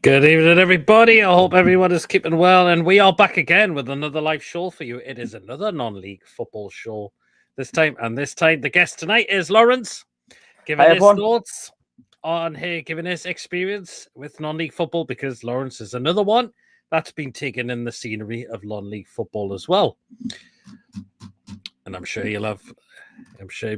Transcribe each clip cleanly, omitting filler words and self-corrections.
Good evening, everybody. I hope everyone is keeping well, and we are back again with another live show for you. It is another non-league football show this time, the guest tonight is Laurence, giving Hi, his everyone. thoughts on giving his experience with non-league football, because Laurence is another one that's been taken in the scenery of non-league football as well, and I'm sure he'll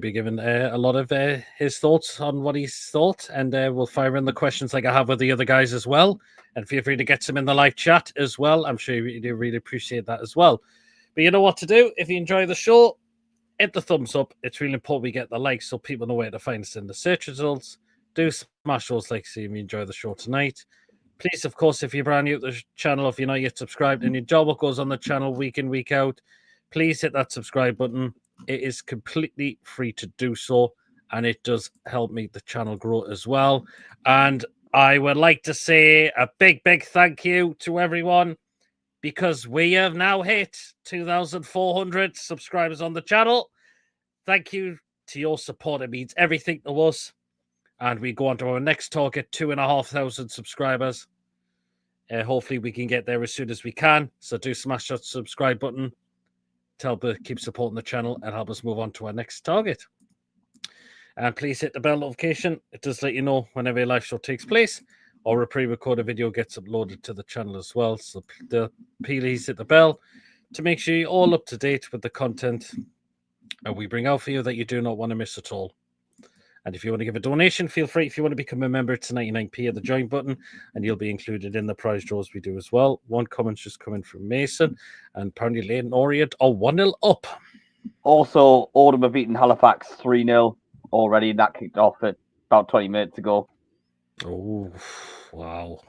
be giving a lot of his thoughts on what he's thought, and we'll fire in the questions like I have with the other guys as well. And feel free to get some in the live chat as well. I'm sure you do really appreciate that as well. But you know what to do. If you enjoy the show, hit the thumbs up. It's really important we get the likes so people know where to find us in the search results. Do smash those likes if you enjoy the show tonight. Please, of course, if you're brand new to the channel, if you're not yet subscribed and you enjoy what goes on the channel week in, week out, please hit that subscribe button. It is completely free to do so, and it does help make the channel grow as well. And I would like to say a big, big thank you to everyone, because we have now hit 2,400 subscribers on the channel. Thank you to your support. It means everything to us. And we go on to our next target, 2,500 subscribers. Hopefully we can get there as soon as we can. So do smash that subscribe button to help keep supporting the channel and help us move on to our next target. And please hit the bell notification. It does let you know whenever a live show takes place or a pre-recorded video gets uploaded to the channel as well. So please hit the bell to make sure you're all up to date with the content and we bring out for you that you do not want to miss at all. And if you want to give a donation, feel free. If you want to become a member, it's 99p at the join button, and you'll be included in the prize draws we do as well. One comment's just coming from Mason, and apparently Leighton Orient are 1-0 up. Also, Oldham have beaten Halifax 3-0 already. That kicked off at about 20 minutes ago. Oh, wow.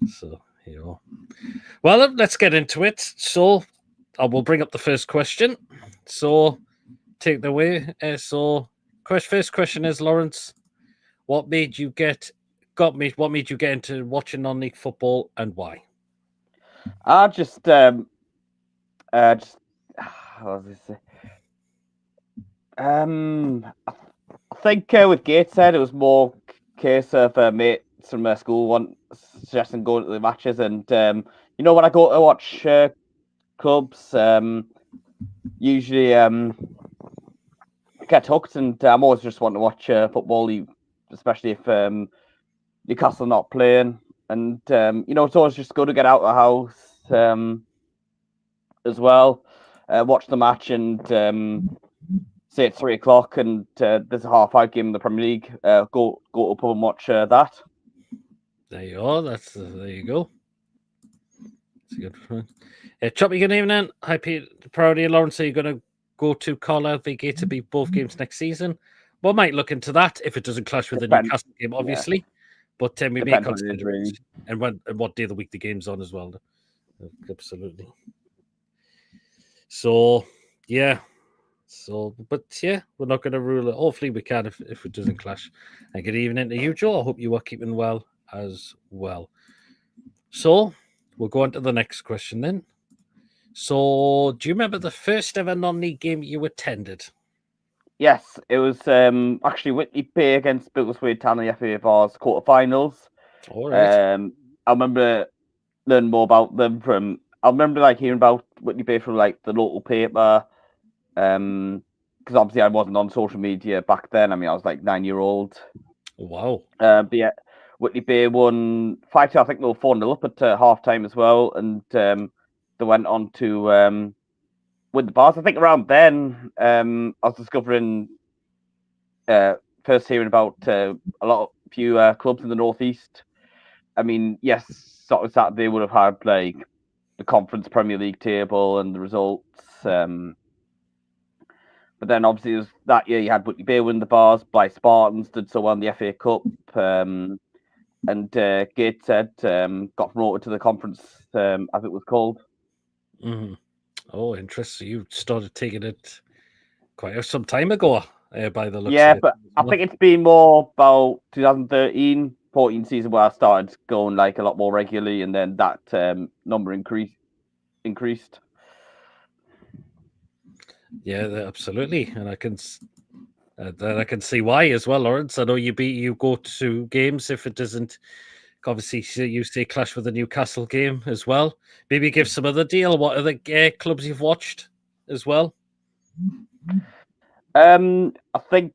So, you know. Well, let's get into it. So, I will bring up the first question. So, take it away. First question is, Laurence, what made you get into watching non-league football, and why? I just what was this? I think with Gateshead, it was more case of mates from school suggesting going to the matches, and when I go to watch clubs, usually I get hooked, and I'm always just wanting to watch football, especially if Newcastle not playing, and it's always just good to get out of the house as well, watch the match, and say it's 3:00 and there's a half-hour game in the Premier League. Go to pub and watch that. There you are. There you go. That's a good one. Choppy, good evening. Hi, Pete. Proud of you, Laurence. Are you going to go to Carlisle VK to beat both games next season? We might look into that if it doesn't clash with the Newcastle game, obviously. Yeah. But we may consider it. And what day of the week the game's on as well. Absolutely. So, yeah. But yeah, we're not going to rule it. Hopefully we can if it doesn't clash. And good evening to you, Joe. I hope you are keeping well as well. So, we'll go on to the next question then. So, do you remember the first ever non-league game you attended? Yes, it was actually Whitley Bay against Biggleswade Town in the FA Vars quarterfinals. All right. I remember learning more about them I remember hearing about Whitley Bay from the local paper. Because obviously I wasn't on social media back then. I mean, I was 9-year-old. Wow. But yeah, Whitley Bay won 5-2. I think they were 4-0 up at half time as well, and they went on to win the Bars. I think around then I was discovering, first hearing about few clubs in the northeast. I mean, yes, sort of Saturday would have had the Conference Premier League table and the results. But then obviously it was that year you had Whitley Bay win the Bars by Spartans, did so well in the FA Cup, and Gateshead got promoted to the conference, as it was called. Mm-hmm. Oh, interesting. You started taking it quite some time ago, by the looks of it. But I think it's been more about 2013-14 season where I started going a lot more regularly, and then that number increased. Yeah, absolutely, and Then I can see why as well, Laurence. I know you go to games if it doesn't. Obviously, you say clash with the Newcastle game as well. Maybe give some other deal. What other clubs you've watched as well? I think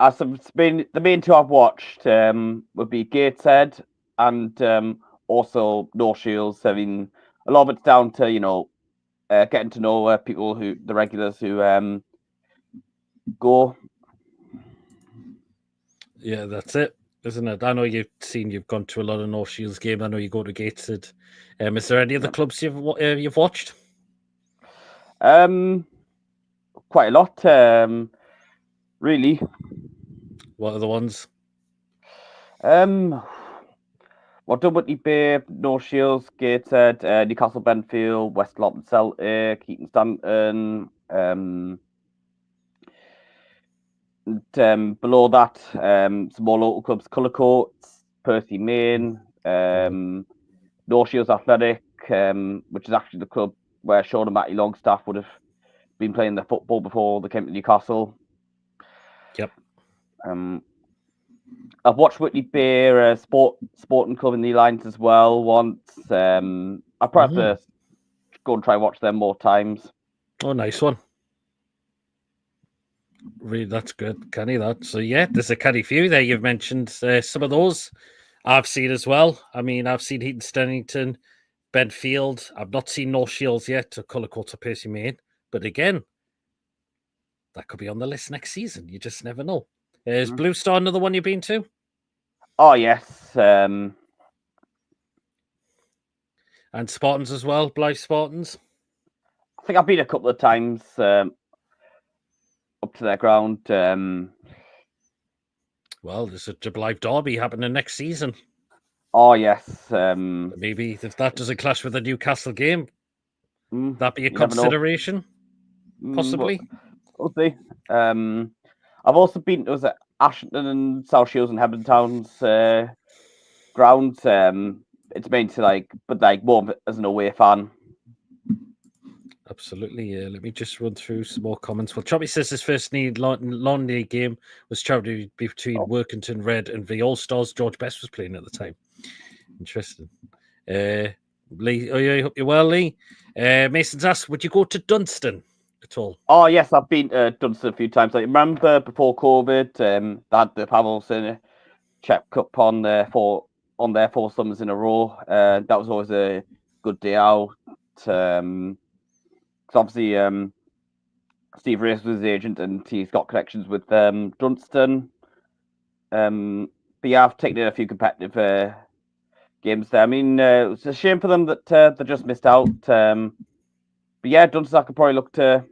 as it's been the main two I've watched would be Gateshead and also North Shields. I mean, a lot of it's down to getting to know people the regulars who go. Yeah, that's it, isn't it? I know you've gone to a lot of North Shields game. I know you go to Gateshead. Is there any other clubs you've watched? Quite a lot, really. What are the ones? Well, Dunwoody Bay, North Shields, Gateshead, Newcastle Benfield, West Lotton Celtic, Keaton Stanton, and below that, some more local clubs, Cullercoats, Percy Main, North Shields Athletic, which is actually the club where Sean and Matty Longstaff would have been playing their football before they came to Newcastle. Yep. I've watched Whitley Bay Sporting Club in the Lines as well once. I probably have to go and try and watch them more times. Oh, nice one. Really, that's good, Kenny. So yeah, there's a canny few there. You've mentioned some of those I've seen as well. I mean, I've seen Heaton Stennington, Benfield. I've not seen North Shields yet, or Cullercoats or Percy Main. But again, that could be on the list next season. You just never know. Is Blue Star another one you've been to? Oh yes. And Spartans as well, Blythe Spartans. I think I've been a couple of times up to their ground. Well, there's a Blythe derby happening next season. Oh yes. Maybe if that doesn't clash with the Newcastle game, that be a consideration, possibly. We'll see. I've also been to Ashton and South Shields and Hebden Town's grounds. It's mainly more as an away fan. Absolutely, yeah. Let me just run through some more comments. Well, Choppy says his first Lawn League game was charity between Workington Red and the All Stars. George Best was playing at the time. Interesting. Lee, I hope you're well, Lee. Mason's asked, would you go to Dunstan at all? Oh yes, I've been to Dunstan a few times. I remember before COVID, they had the Pavelson Czech Cup on there 4 summers in a row. That was always a good day out. Obviously, Steve Race was his agent, and he's got connections with Dunstan. But yeah, I've taken in a few competitive games there. I mean, it's a shame for them that they just missed out. But yeah, Dunstan I could probably look to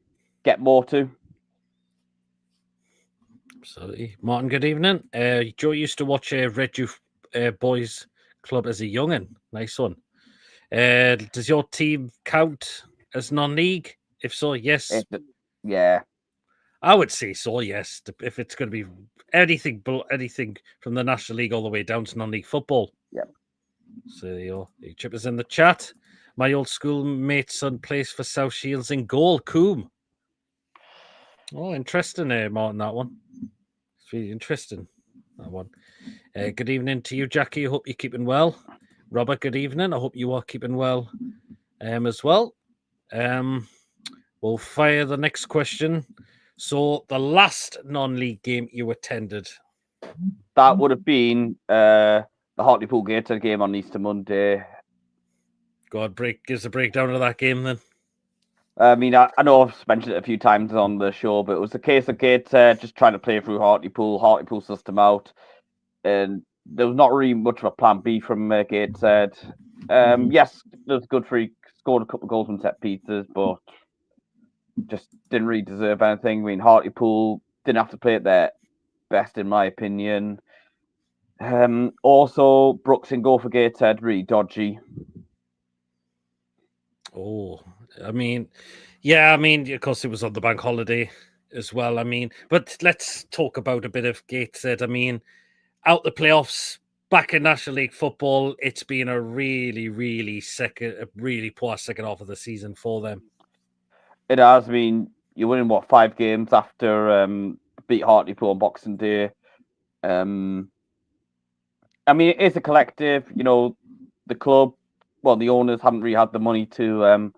get more to. Absolutely. Martin, good evening. Joe used to watch Red Youth Boys Club as a young'un. Nice one. Does your team count as non-league? If so, yes. Yeah. I would say so, yes. If it's going to be anything from the National League all the way down to non-league football. Yep. So Chip is in the chat. My old schoolmate's son plays for South Shields in goal, Coombe. Oh, interesting, Martin, that one. It's really interesting, that one. Good evening to you, Jackie. I hope you're keeping well. Robert, good evening. I hope you are keeping well as well. We'll fire the next question. So, the last non-league game you attended? That would have been the Hartlepool Gateshead game on Easter Monday. God, gives a breakdown of that game then. I mean, I know I've mentioned it a few times on the show, but it was a case of Gateshead just trying to play through Hartlepool. Hartlepool sussed them out, and there was not really much of a plan B from Gateshead. Yes, it was good for he scored a couple of goals from set pieces, but just didn't really deserve anything. I mean, Hartlepool didn't have to play at their best, in my opinion. Also, Brooks in goal for Gateshead, really dodgy. Oh, I mean, of course, it was on the bank holiday as well. I mean, but let's talk about a bit of Gateshead. I mean, out the playoffs, back in National League football, it's been a really, really poor second half of the season for them. It has. I mean, you're winning 5 games after beat Hartlepool on Boxing Day. I mean, it is a collective. The club, the owners haven't really had the money to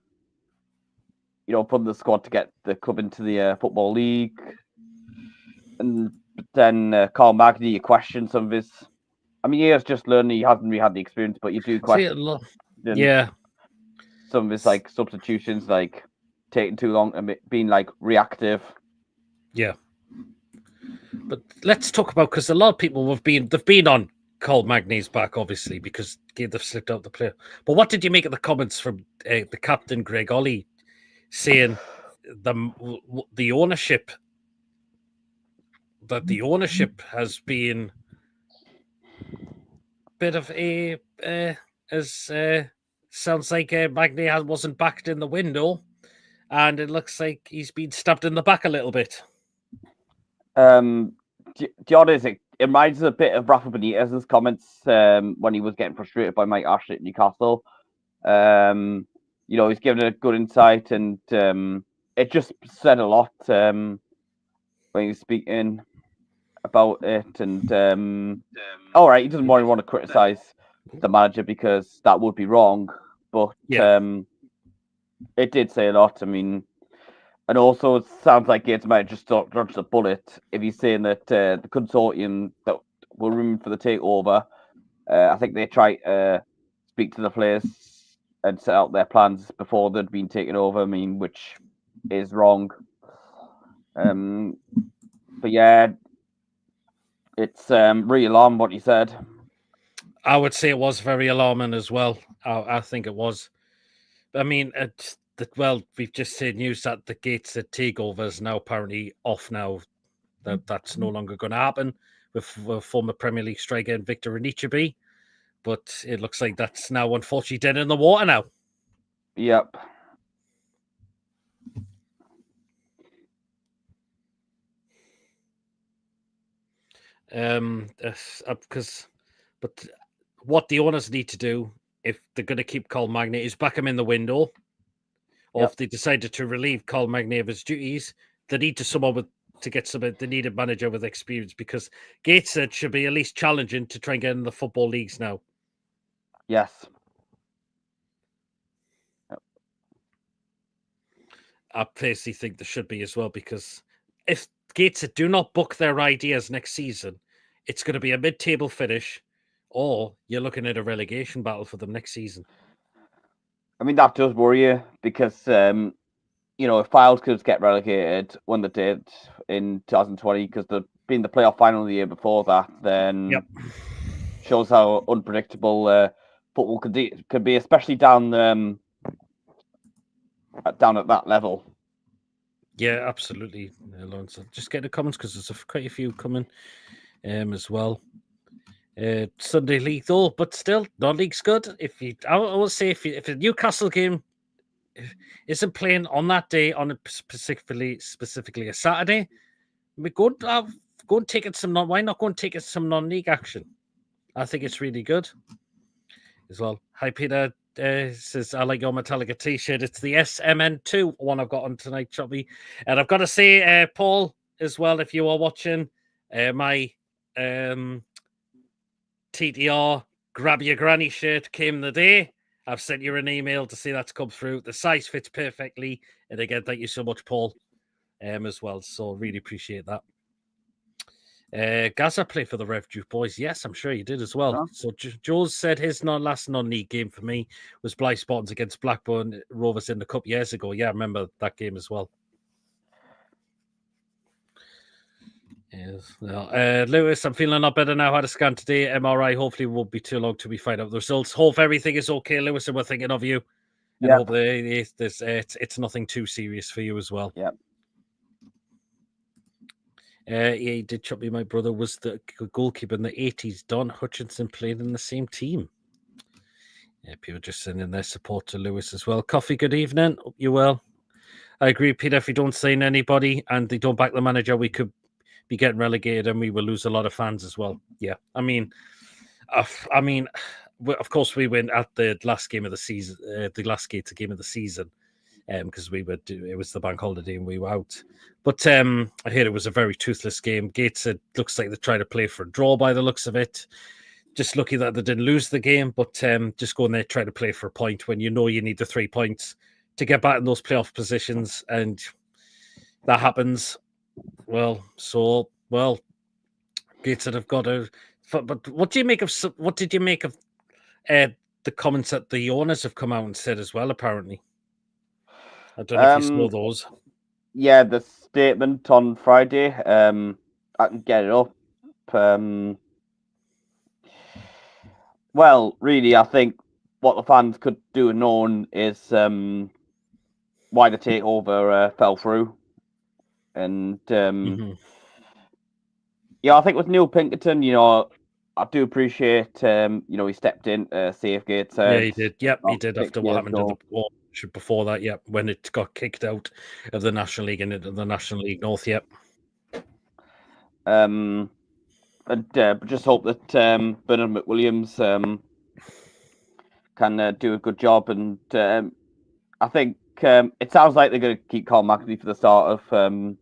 put the squad to get the club into the Football League. And then Carl Magny, you question some of his. I mean, he has just learned, he hasn't really had the experience, but you do question. Yeah. Some of his substitutions, taking too long and being reactive. Yeah. But let's talk about, because a lot of people they've been on Carl Magny's back, obviously, because they've slipped out the player. But what did you make of the comments from the captain, Greg Ollie, saying the ownership has been a bit of a sounds like Magny wasn't backed in the window, and it looks like he's been stabbed in the back a little bit. It reminds us a bit of Rafa Benitez's comments when he was getting frustrated by Mike Ashley at Newcastle. He's given a good insight, and it just said a lot when he was speaking about it. And all right, he doesn't really want to criticize the manager because that would be wrong, but it did say a lot. I mean, and also it sounds like Gates might just dodged a bullet if he's saying that the consortium that were rumored for the takeover, I think they tried to speak to the players and set out their plans before they'd been taken over. I mean, which is wrong. But yeah, it's really alarming what he said. I would say it was very alarming as well. I think it was. I mean, we've just seen news that the Gates takeover is now apparently off now. That's no longer going to happen with former Premier League striker Victor Anichebe. But it looks like that's now unfortunately dead in the water now. Yep. But what the owners need to do, if they're going to keep Carl Magny, is back him in the window. Or if they decided to relieve Carl Magny of his duties, they need to get they need a manager with experience, because Gateshead should be at least challenging to try and get in the football leagues now. Yes. Yep. I personally think there should be as well, because if Gateshead do not book their ideas next season, it's going to be a mid-table finish, or you're looking at a relegation battle for them next season. I mean, that does worry you, because if Files could get relegated when they did in 2020, because they'd been the playoff final the year before that, then shows how unpredictable football could be, especially down at that level. Yeah, absolutely, Laurence. Just get the comments, because there's quite a few coming as well. Sunday league though, but still, non-league's good. I will say, if the Newcastle game isn't playing on that day, on a specifically a Saturday, we go and take it some why not go and take it some non-league action? I think it's really good as well. Hi Peter, says I like your Metallica t-shirt. It's the SMN2 one I've got on tonight, Choppy. And I've got to say, Paul, as well, if you are watching, my TTR grab your granny shirt came the day. I've sent you an email to see that's come through. The size fits perfectly. And again, thank you so much, Paul, as well. So really appreciate that. Gaza played for the Rev Duke boys. Yes, I'm sure he did as well. Oh. So Joe's said his last non-league game for me was Blythe Spartans against Blackburn Rovers in the Cup years ago. Yeah, I remember that game as well. Yes. Lewis, I'm feeling a lot better now. I had a scan today. MRI. Hopefully, it won't be too long till we find out the results. Hope everything is okay, Lewis, and we're thinking of you. And hope it's nothing too serious for you as well. Yeah. He did chop me. My brother was the goalkeeper in the 80s. Don Hutchinson played in the same team. Yeah, people just sending their support to Lewis as well. Coffee, good evening. Hope you're well. I agree, Peter. If we don't sign anybody and they don't back the manager, we could be getting relegated and we will lose a lot of fans as well. Yeah, I mean, of course we win at the last game of the season, the last game of the season, because it was the bank holiday and we were out. But I hear it was a very toothless game. Gates said looks like they tried to play for a draw by the looks of it. Just lucky that they didn't lose the game, but just go in there try to play for a point when you know you need the 3 points to get back in those playoff positions, and that happens. Gates have got a. But what do you make of? What did you make of the comments that the owners have come out and said as well? Apparently, I don't know if you saw those. Yeah, the statement on Friday. I can get it up. Well, really, I think what the fans could do and known is why the takeover fell through, and yeah, I think with Neil Pinkerton, I do appreciate he stepped in, save Gates. Yeah, he did. Yep, he did 6 after what years happened ago. before that. Yep, when it got kicked out of the National League and into the National League North. Yep. But just hope that Bernard McWilliams can do a good job, and I think it sounds like they're going to keep Carl McAfee for the start of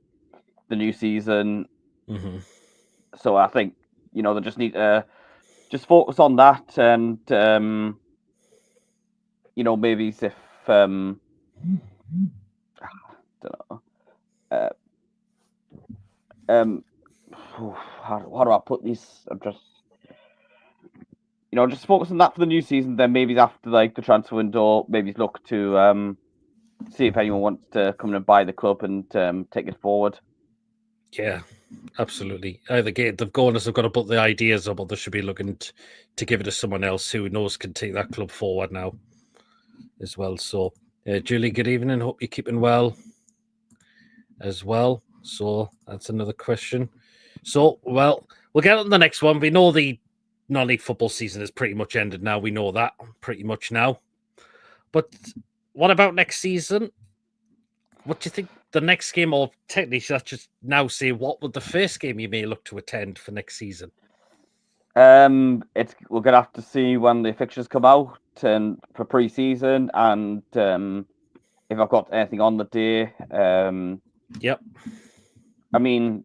the new season. Mm-hmm. So I think they just need to just focus on that, and maybe if I don't know. How do I put this? I'm just focus on that for the new season. Then maybe after the transfer window, maybe look to see if anyone wants to come in and buy the club and take it forward. Yeah, absolutely. The owners have got to put the ideas up, but they should be looking to give it to someone else who knows can take that club forward now as well. So, Julie, good evening. Hope you're keeping well as well. So that's another question. So, well, we'll get on the next one. We know the non-league football season is pretty much ended now. We know that pretty much now. But what about next season? What do you think the next game, or technically, let's just now say what would the first game you may look to attend for next season? We're gonna have to see when the fixtures come out and for pre-season, and if I've got anything on the day. Yep. I mean,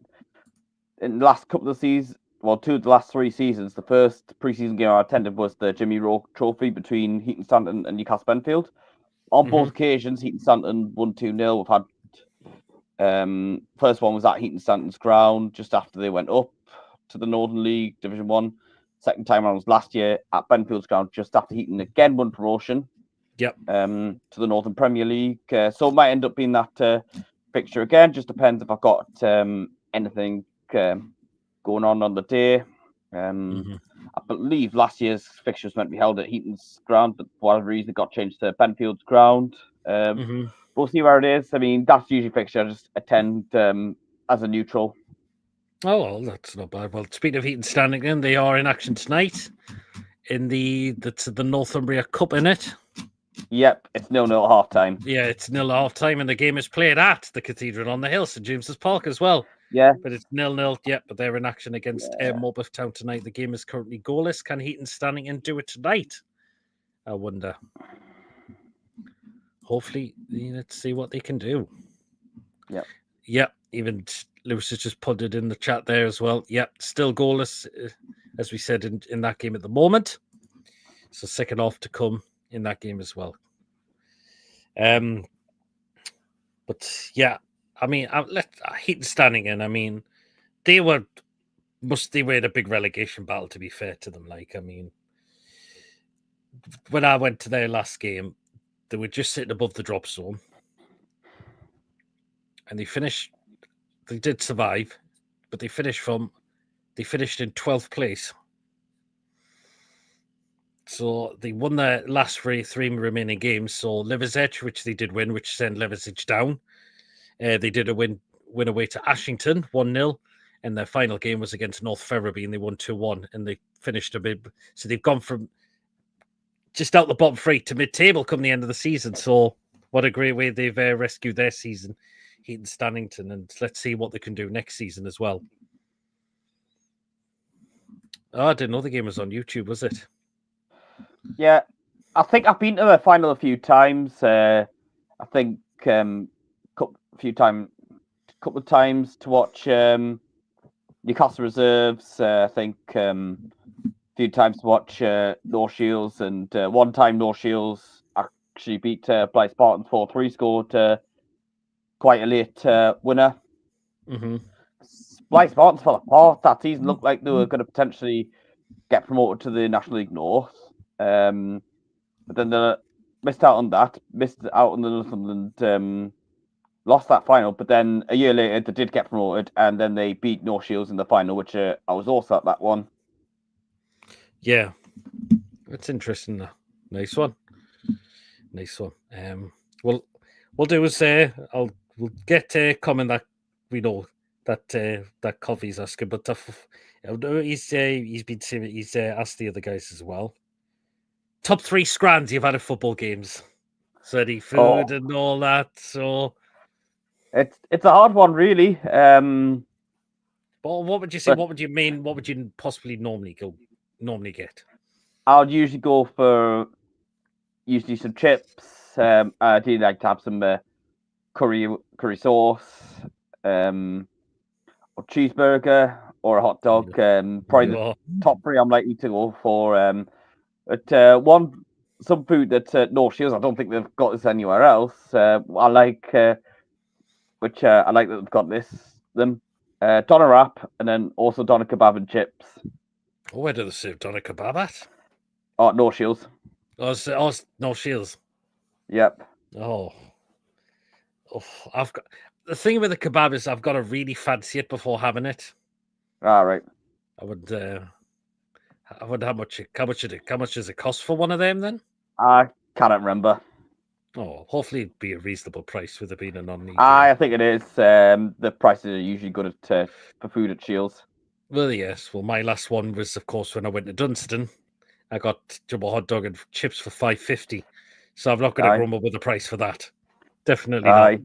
in the last couple of seasons, well, 2 of the last 3 seasons, the first pre-season game I attended was the Jimmy Rowe Trophy between Heaton Stanton and Newcastle Benfield. On both occasions, Heaton Stanton won 2-0. We've had first one was at Heaton Stanton's ground just after they went up to the Northern League Division 1. Second time around was last year at Benfield's ground just after Heaton again won promotion. Yep. To the Northern Premier League. So it might end up being that fixture again. Just depends if I've got anything going on the day. I believe last year's fixture was meant to be held at Heaton's ground, but for whatever reason it got changed to Benfield's ground. We'll see where it is. I mean, that's usually fixture. I just attend as a neutral. Oh, well, that's not bad. Well, speaking of Heaton Stanton, they are in action tonight in the Northumbria Cup, in it. Yep, it's 0-0 at half time. Yeah, it's 0 at half time, and the game is played at the Cathedral on the Hill, St James's Park as well. Yeah. But it's 0-0. Yep, but they're in action against Morpeth Town tonight. The game is currently goalless. Can Heaton Stanton do it tonight? I wonder. Hopefully, let's see what they can do. Yep. Yep, even Lewis has just put it in the chat there as well. Yep, still goalless, as we said in that game at the moment. So second half to come in that game as well. But yeah, I mean, Heaton Stanton in. I mean, they were in a big relegation battle. To be fair to them, I mean, when I went to their last game, they were just sitting above the drop zone, and they finished. They did survive, but they finished in 12th place. So they won their last three remaining games. So Liversedge, which they did win, which sent Liversedge down. They did a win away to Ashington, 1-0. And their final game was against North Ferriby, and they won 2-1. And they finished a bit. So they've gone from just out the bottom 3 to mid-table come the end of the season. So what a great way they've rescued their season, Heaton Stannington. And let's see what they can do next season as well. Oh, I didn't know the game was on YouTube, was it? Yeah, I think I've been to the final a few times. I think couple of times to watch Newcastle reserves. I think a few times to watch North Shields, and one time North Shields actually beat Blythe Spartans 4-3, scored quite a late winner. Mm-hmm. Blythe Spartans fell apart that season. Looked like they were going to potentially get promoted to the National League North, but then they missed out on that. Missed out on the Northumberland. Lost that final, but then a year later they did get promoted, and then they beat North Shields in the final, which I was also at that one. Yeah, that's interesting. Nice one. Well, we'll do is we'll get a comment that we know that Coffee's asking, but he's been saying he's asked the other guys as well. Top 3 scrans you've had at football games, so any food and all that. So it's a hard one, really. But what would you say? What would you mean? What would you possibly normally get? I'll usually go for some chips. I do like to have some curry sauce, or cheeseburger, or a hot dog. Probably the top 3 I'm likely to go for. But some food that North Shields, I don't think they've got this anywhere else. I like which I like that they've got them doner wrap, and then also doner kebab and chips. Where do they serve doner kebab at? Oh, North Shields. Oh, North Shields. Yep. Oh, I've got the thing with the kebab is I've got to really fancy it before having it. All right. I wonder how much does it cost for one of them then? I can't remember. Oh, hopefully it'd be a reasonable price with it being a non-league. I think it is. The prices are usually good for food at Shields. Well, yes. Well, my last one was, of course, when I went to Dunstan. I got double hot dog and chips for $5.50. So I'm not going to grumble with the price for that. Definitely not.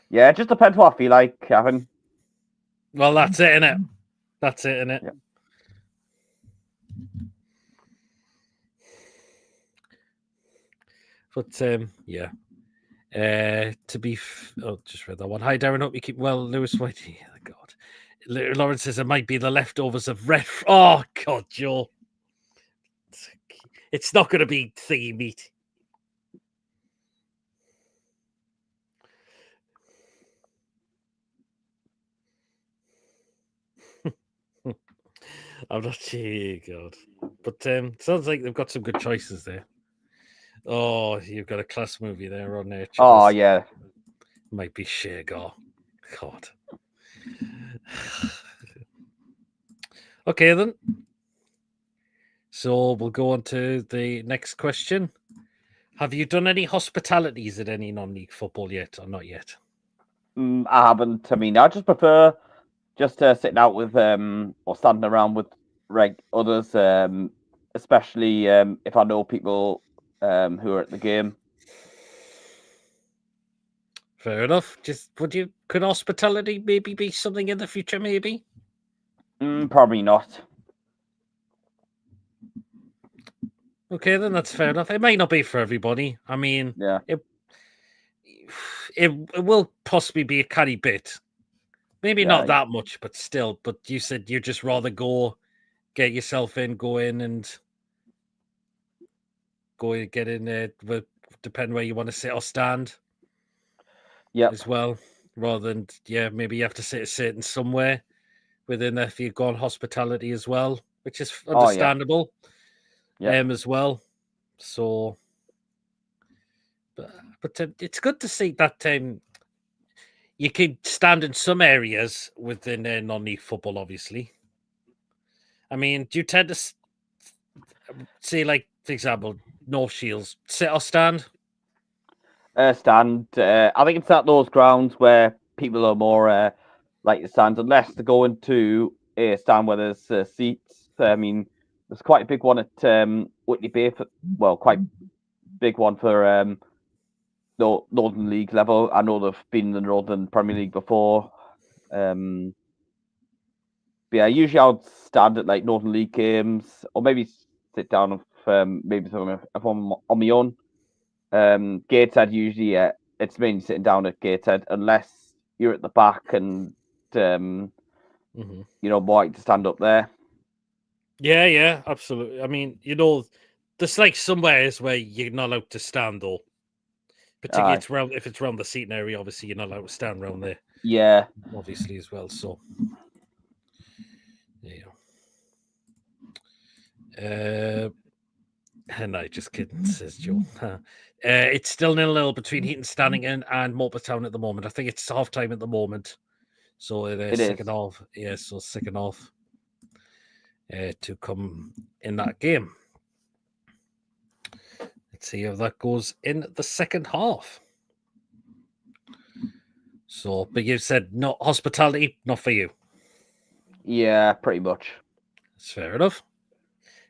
Yeah, it just depends what I feel like having. Well, that's it, innit? That's it, innit? Yeah. But yeah. Just read that one. Hi, Darren. Hope you keep well. Lewis Whitey. Oh, God. Laurence says it might be the leftovers of red. Oh, God, Joe. It's not going to be thingy meat. I'm not sure, God. But sounds like they've got some good choices there. Oh, you've got a class movie there on there. Oh, yeah. Might be Shagar. God. Okay, then. So we'll go on to the next question. Have you done any hospitalities at any non-league football yet, or not yet? I haven't. I mean, I just prefer just sitting out with or standing around with others, especially if I know people who are at the game. Fair enough. Could hospitality maybe be something in the future? Maybe. Probably not. Okay, then that's fair enough. It might not be for everybody. I mean, yeah, it will possibly be a carry bit. Maybe not that much, but still. But you said you'd just rather get yourself in, go in and get in there. Depend where you want to sit or stand. Yeah. As well, rather than maybe you have to sit in somewhere within there if you go on hospitality as well, which is understandable. As well. So, but it's good to see that you could stand in some areas within non-league football. Obviously, I mean, do you tend to see, like, for example, North Shields sit or stand? Stand. I think it's at those grounds where people are more like to stand, unless they go into a stand where there's seats. I mean, there's quite a big one at Whitley Bay. Quite big one for Northern League level. I know they've been in the Northern Premier League before. But yeah, usually I'll stand at like Northern League games, or maybe sit down if maybe if I'm on my own. Gateshead usually it's mainly sitting down at Gateshead, unless you're at the back and more like to stand up there. Yeah, absolutely. I mean, there's like somewheres where you're not allowed to stand, though. Particularly if it's around the seating area, obviously you're not allowed to stand around there. Yeah, obviously as well. So, yeah. No, just kidding, says Joe. It's still 0-0 between Heaton Standing and Morpeth at the moment. I think it's half time at the moment. So it is second half. Yeah, so second half to come in that game. Let's see how that goes in the second half. So, but you said not hospitality, not for you. Yeah, pretty much. That's fair enough.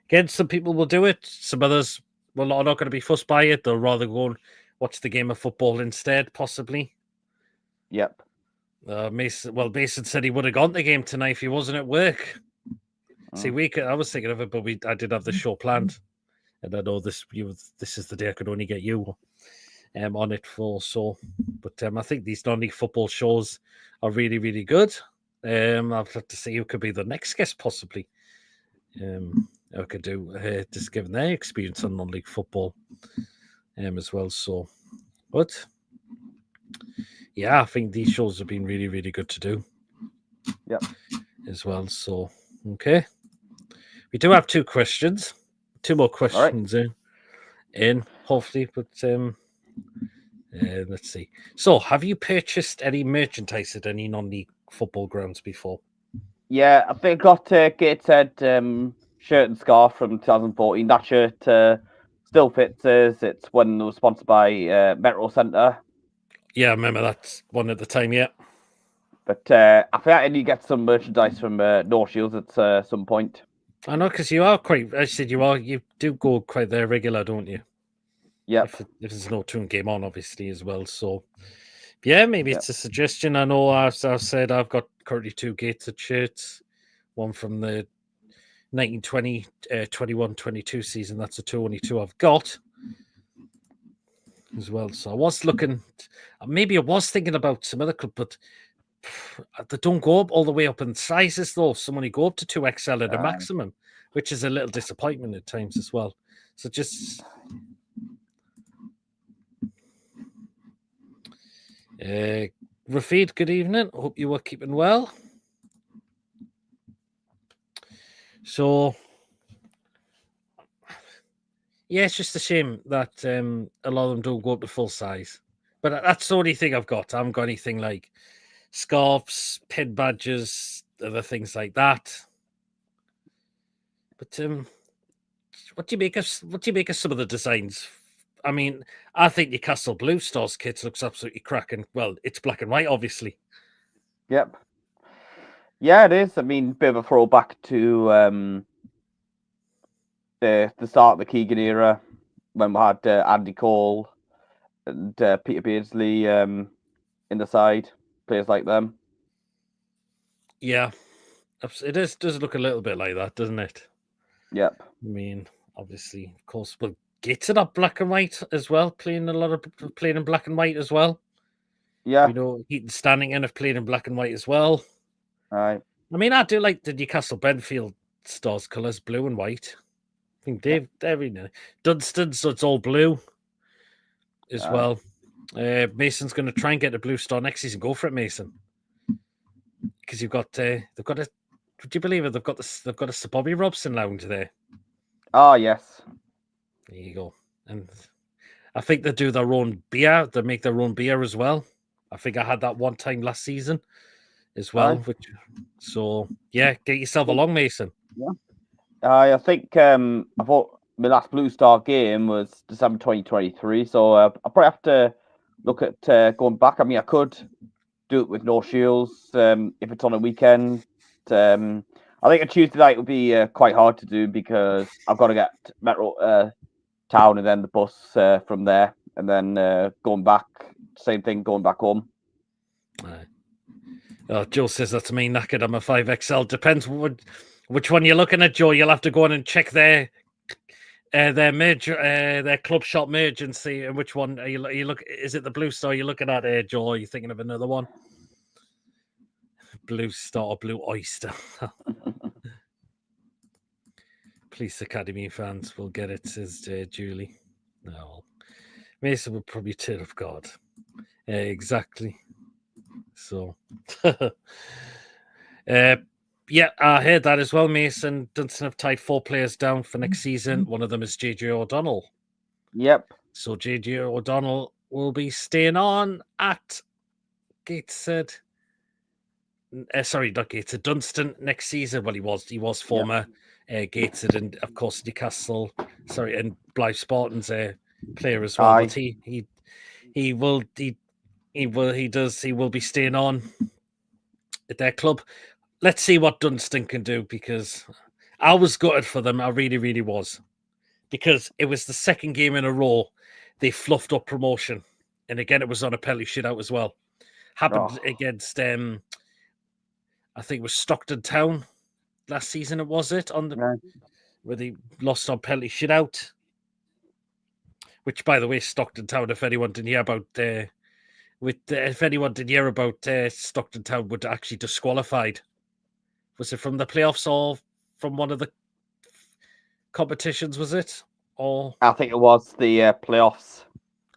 Again, some people will do it. Some others are not going to be fussed by it. They'll rather go and watch the game of football instead, possibly. Yep. Mason said he would have gone to the game tonight if he wasn't at work. See, I was thinking of it, but I did have the show planned, and I know this is the day I could only get you on it for. So, but I think these non-league football shows are really, really good. I'd like to see who could be the next guest, possibly. I could do just given their experience on non-league football as well. So, but yeah, I think these shows have been really, really good to do. Yep. As well. So, okay. We do have two more questions in hopefully, but let's see. So, have you purchased any merchandise at any non-league football grounds before? Yeah, I think I got Gateshead shirt and scarf from 2014. That shirt still fits us. It's when it was sponsored by Metro Centre. Yeah, I remember that one at the time, yeah. But I think I need to get some merchandise from North Shields at some point. I know, because you are quite, I said you do go quite there regular, don't you? Yeah. If there's no toon game on, obviously, as well. So, yeah, maybe it's a suggestion. I know I've said I've got currently 2 Gateshead shirts, one from the 1920, 21-22 season. That's the only two I've got as well. So I was looking, maybe I was thinking about some other club, but they don't go up all the way up in sizes, though. Some only go up to 2XL at a maximum, which is a little disappointment at times as well. So just... Rafid, good evening. Hope you were keeping well. So, yeah, it's just a shame that a lot of them don't go up to full size. But that's the only thing I've got. I haven't got anything like scarves, pin badges, other things like that. But what do you make of some of the designs? I mean, I think Newcastle Blue Stars kit looks absolutely cracking. Well, it's black and white, obviously. Yep. Yeah, it is. I mean, bit of a throwback to the start of the Keegan era when we had Andy Cole and Peter Beardsley in the side, players like them. Yeah, it does look a little bit like that, doesn't it? Yep. I mean, obviously, of course, but Gates up black and white as well, playing in black and white as well. Yeah. Heaton Standing in have played in black and white as well. Right. I mean, I do like the Newcastle Benfield Stars colours, blue and white. I think Dunstan's, so it's all blue as well. Mason's going to try and get a blue star next season. Go for it, Mason. Because they've got a. Would you believe it? They've got a Sir Bobby Robson lounge there. Oh yes. There you go. And I think they do their own beer. They make their own beer as well. I think I had that one time last season as well. So yeah, get yourself along, Mason. Yeah. I think I thought my last Blue Star game was December 2023, so I'll probably have to look at going back. I mean, I could do it with North Shields if it's on a weekend. I think a Tuesday night would be quite hard to do because I've got to get Metro town and then the bus from there, and then going back. Same thing, going back home. Joe says that's me knackered. I'm a 5XL. Depends which one you're looking at, Joe. You'll have to go in and check their Their merge, their club shop merge, and see which one are you look. Is it the Blue Star you're looking at, Joe? Or are you thinking of another one? Blue Star or Blue Oyster? Police Academy fans will get it, says Julie. No, Mason would probably turn of God. Exactly. So, yeah, I heard that as well. Mason Dunstan have tied 4 players down for next season. One of them is JJ O'Donnell. Yep. So JJ O'Donnell will be staying on at Gateshead. Sorry, not Gateshead, Dunstan next season. Well, he was former Gateshead and of course Newcastle. Sorry, and Blythe Spartans player as well. Aye. But he will be staying on at their club. Let's see what Dunstan can do, because I was gutted for them. I really, really was, because it was the second game in a row they fluffed up promotion, and again it was on a penalty shootout as well. Happened against I think it was Stockton Town last season. Was it where they lost on penalty shootout? Which, by the way, Stockton Town, if anyone didn't hear about, Stockton Town would actually disqualified. Was it from the playoffs or from one of the competitions? Was it? Or I think it was the playoffs.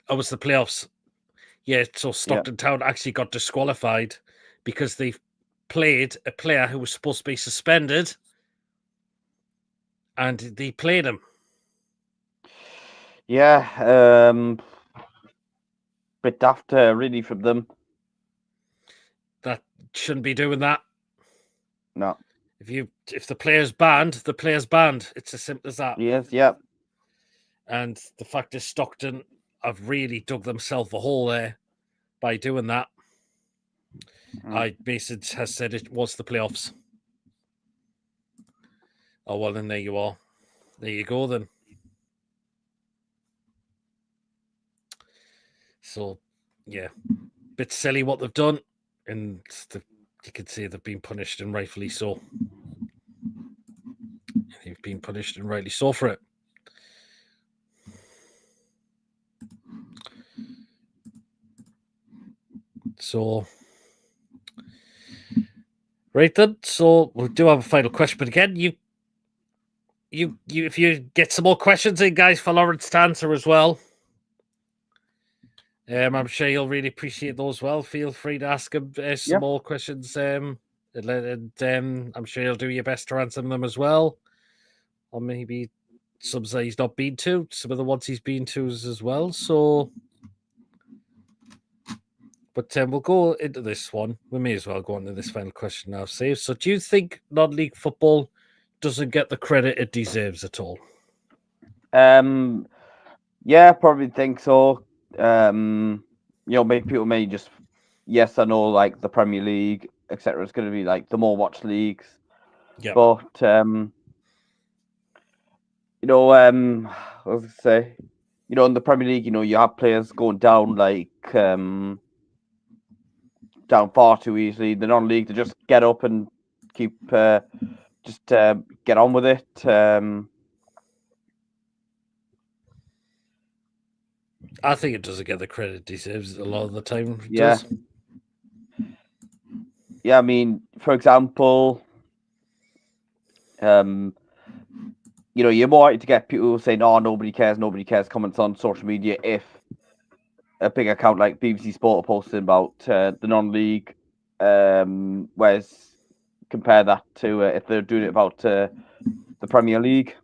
Oh, it was the playoffs. Yeah, so Stockton Town actually got disqualified because they played a player who was supposed to be suspended, and they played him. Yeah, bit daft, really, from them. That shouldn't be doing that. No. If the player's banned, the player's banned. It's as simple as that. Yes, yep. And the fact is, Stockton have really dug themselves a hole there by doing that. Mason has said it was the playoffs. Oh, well, then there you are. There you go, then. So, yeah, bit silly what they've done, and you can see they've been punished, and rightfully so. They've been punished, and rightly so, for it. So, right then. So we do have a final question, but again, you, if you get some more questions in, guys, for Laurence to answer as well. I'm sure you'll really appreciate those. Well, feel free to ask him some more questions. And I'm sure you'll do your best to answer them as well, or maybe some that he's not been to, some of the ones he's been to as well. So, but we'll go into this one. We may as well go on to this final question now, Save. So, do you think non-league football doesn't get the credit it deserves at all? Yeah, probably think so. Maybe people may just, yes, I know, like the Premier League, etc. is going to be like the more watched leagues. Yeah. But I was going to say, in the Premier League, you have players going down down far too easily. The non-league, they just get up and keep get on with it. I think it doesn't get the credit it deserves a lot of the time. Yeah. Yeah, I mean, for example, you're more likely to get people saying, "Oh, nobody cares," comments on social media if a big account like BBC Sport are posting about the non-league, whereas compare that to if they're doing it about the Premier League.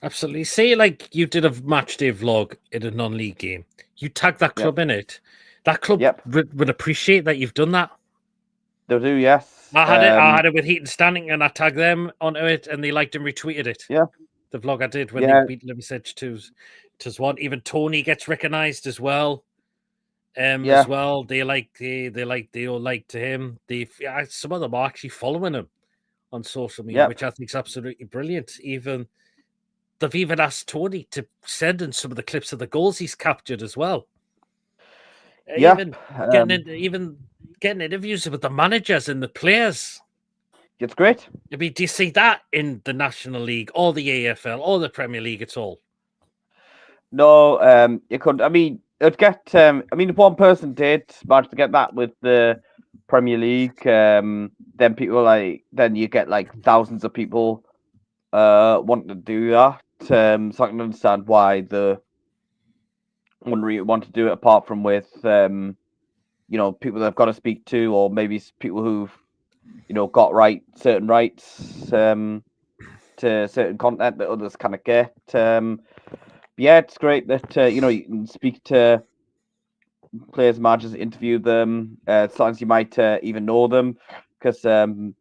Absolutely. Say, like, you did a match day vlog in a non-league game. You tag that club in it. That club would appreciate that you've done that. They do, yes. I had it with Heat and Standing, and I tagged them onto it, and they liked and retweeted it. Yeah. The vlog I did when they beat Liversedge 2-1. Even Tony gets recognised as well. As well, they all like to him. Some of them are actually following him on social media, which I think is absolutely brilliant. They've even asked Tony to send in some of the clips of the goals he's captured as well. Even getting interviews with the managers and the players. It's great. I mean, do you see that in the National League or the AFL or the Premier League at all? No, you couldn't. I mean, it'd get. I mean, if one person did manage to get that with the Premier League, then then you get like thousands of people wanting to do that. So I can understand why the wouldn't really want to do it apart from with people they've got to speak to, or maybe people who've got certain rights to certain content that others kind of get. Yeah, it's great that you can speak to players and managers, interview them. Sometimes you might even know them because in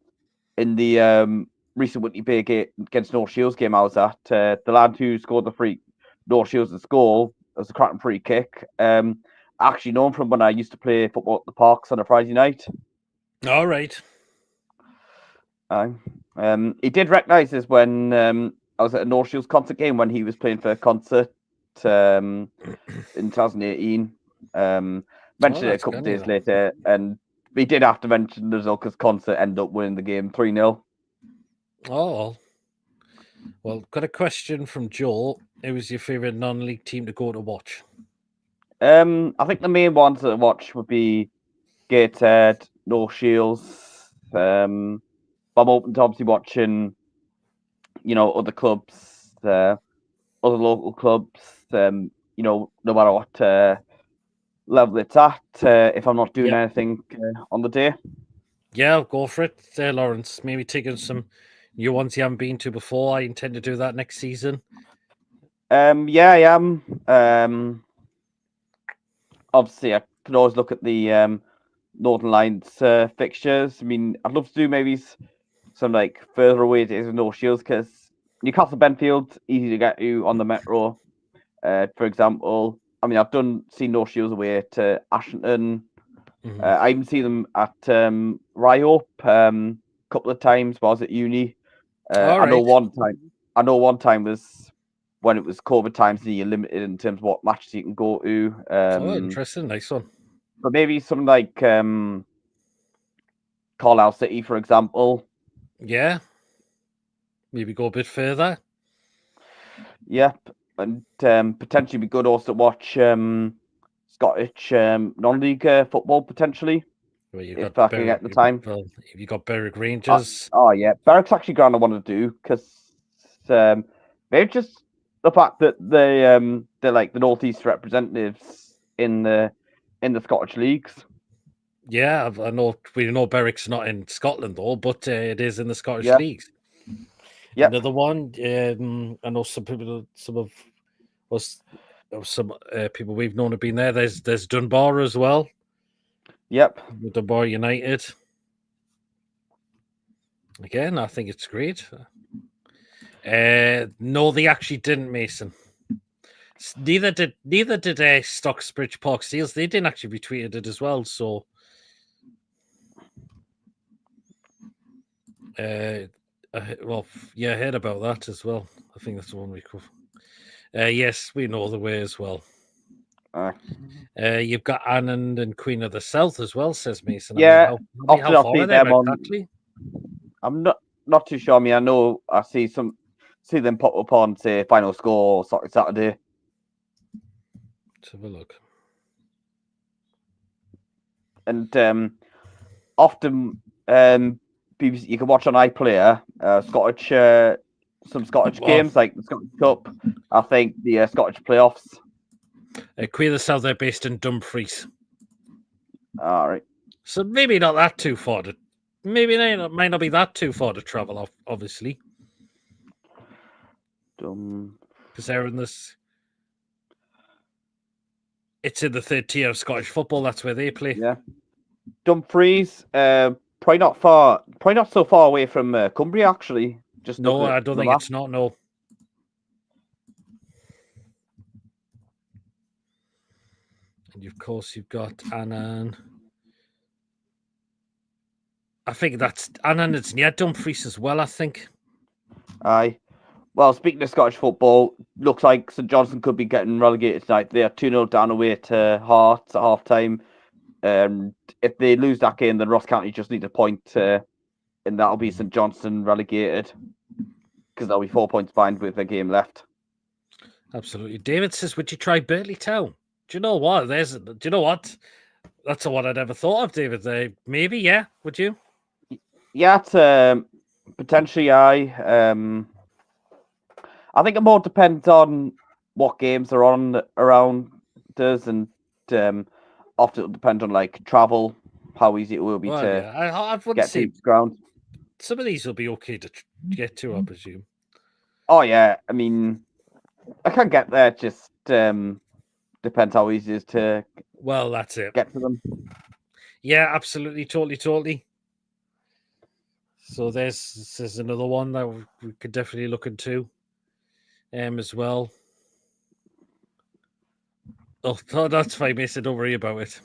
the recent Whitney Bay game against North Shields game I was at, the lad who scored the free North Shields' goal, it was a cracking free kick. I actually know him from when I used to play football at the parks on a Friday night. All right. He did recognise us when I was at a North Shields concert game when he was playing for a concert in 2018. Mentioned it a couple of days later, and we did have to mention the result because concert ended up winning the game 3-0. Oh, well, got a question from Joel. Who was your favourite non-league team to go to watch? I think the main ones to watch would be Gateshead, North Shields. I'm open to obviously watching, other clubs, other local clubs. No matter what level it's at, if I'm not doing anything on the day. Yeah, I'll go for it. Laurence, maybe taking some new ones you haven't been to before. I intend to do that next season. Yeah, I am. Obviously, I could always look at the Northern Lions fixtures. I mean, I'd love to do maybe some like further away days with North Shields because Newcastle Benfield easy to get to on the metro. For example, I mean, I've seen North Shields away to Ashington. Mhm. I even see them at Rye a couple of times while I was at uni. I know one time was when it was COVID times and you're limited in terms of what matches you can go to. Interesting, nice one. But maybe something like Carlisle City, for example. Yeah. Maybe go a bit further. Yep. And potentially be good also to watch Scottish non-league football, potentially. Well, if I can get the time. If you got Berwick Rangers. Yeah. Berwick's actually grand I want to do because maybe just the fact that they're like the Northeast representatives in the Scottish leagues. Yeah, I know. We know Berwick's not in Scotland though, but it is in the Scottish leagues. Yep. Another one. I know some people, some of us, some people we've known have been there. There's Dunbar as well. Yep. Dunbar United. Again, I think it's great. No, they actually didn't, Mason. Neither did Stocksbridge Park Seals. They didn't actually retweeted it as well. So, I heard about that as well. I think that's the one we cover. Yes, we know the way as well. You've got Anand and Queen of the South as well, says Mason. Yeah, I mean, how far are they exactly? I'm not too sure. I mean, I know I see them pop up on say final score Saturday. Let's have a look. And often BBC, you can watch on iPlayer Scottish some Scottish games like the Scottish Cup. I think the Scottish playoffs. Queen of the South, they're based in Dumfries. All right. So maybe not that too far to. Maybe it might not be that too far to travel. Obviously, because they're in this. It's in the third tier of Scottish football. That's where they play. Yeah. Dumfries, probably not so far away from Cumbria. Actually, just no, I don't think it's not. No. And of course, you've got Annan. I think that's Annan. It's near Dumfries as well. I think. Aye. Well, speaking of Scottish football, looks like St Johnstone could be getting relegated tonight. They are 2-0 down away to Hearts at half time. If they lose that game, then Ross County just need a point in and that'll be St Johnstone relegated because they'll be 4 points behind with a game left. Absolutely. David says, would you try Burley Town? Do you know what? Do you know what? That's a one I never thought of, David. Maybe, yeah. Would you? Yeah, it's potentially I think it more depends on what games are on around us, and often it'll depend on like travel, how easy it will be Well, to yeah. I wouldn't get say to the ground. some of these will be okay to get to, I presume. Oh yeah, I mean, I can get there. Just depends how easy it is to Well, that's it. get to them. Yeah, absolutely, totally. So there's another one that we could definitely look into, as well. Oh, that's fine, Mason. Don't worry about it.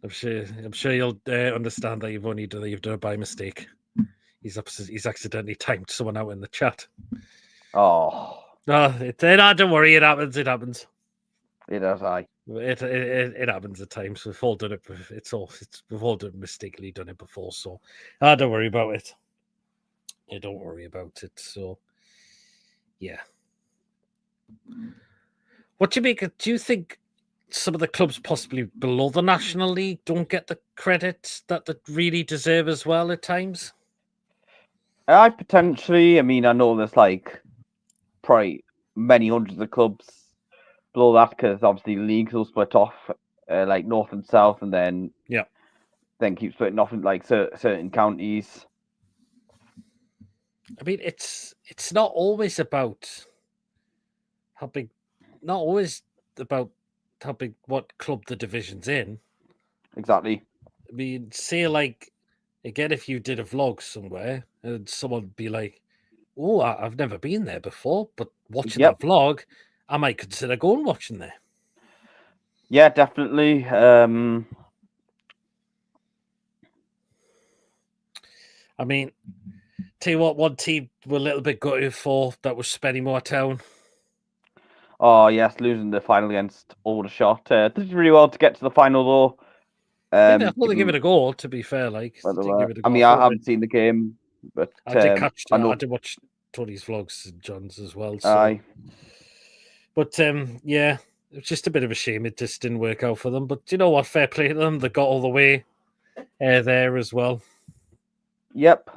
I'm sure you'll understand that you've done it by mistake. He's accidentally typed someone out in the chat. Oh, No, don't worry. It happens. It happens. it is. It happens at times. We've all done it. We've all mistakenly done it before. So, don't worry about it. Yeah, don't worry about it. So, yeah. What do you make? Do you think some of the clubs possibly below the National League don't get the credit that they really deserve as well at times? I mean, I know there's like probably many hundreds of clubs below that because obviously leagues will split off like north and south, and then keep splitting off in like certain counties. I mean, it's not always about how big, not always about how big what club the division's in. Exactly. I mean, say like again, if you did a vlog somewhere and someone would be like, "Oh, I've never been there before," but watching that vlog, I might consider going watching there. Yeah, definitely. I mean, tell you what, one team we're a little bit gutted for that was Spennymoor Town. Oh yes, losing the final against Aldershot. Did really well to get to the final though. Yeah, I thought they give it a goal. To be fair, like give it a I goal. mean, I haven't seen the game, but I did catch. I know. I did watch Tony's vlogs and John's as well. So. Aye. But yeah, it was just a bit of a shame it just didn't work out for them. But you know what? Fair play to them. They got all the way there as well. Yep.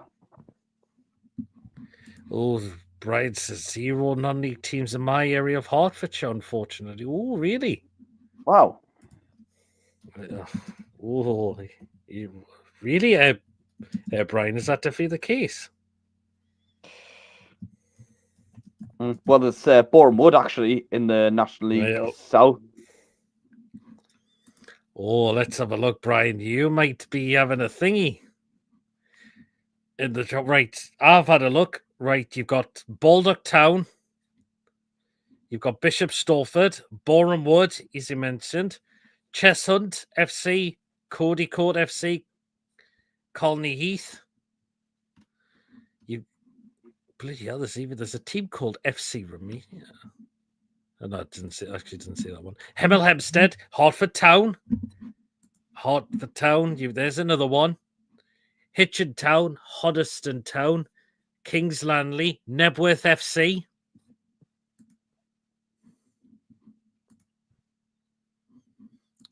Oh, Brian says 0 non-league teams in my area of Hertfordshire, unfortunately. Oh, really? Wow. Oh, really? Brian, is that definitely the case? Well, there's Boreham Wood actually in the National League South. Oh, let's have a look, Brian. You might be having a thingy in the job. Right, I've had a look. Right, you've got Baldock Town. You've got Bishop Stortford, Boreham Wood, as you mentioned, Cheshunt FC, Cody Court FC, Colney Heath. You bloody hell, there's a team called FC Romania. Oh, no, didn't see that one. Hemel Hempstead, Hertford Town. There's another one. Hitchin Town, Hoddesdon Town, Kings Langley, Nebworth FC.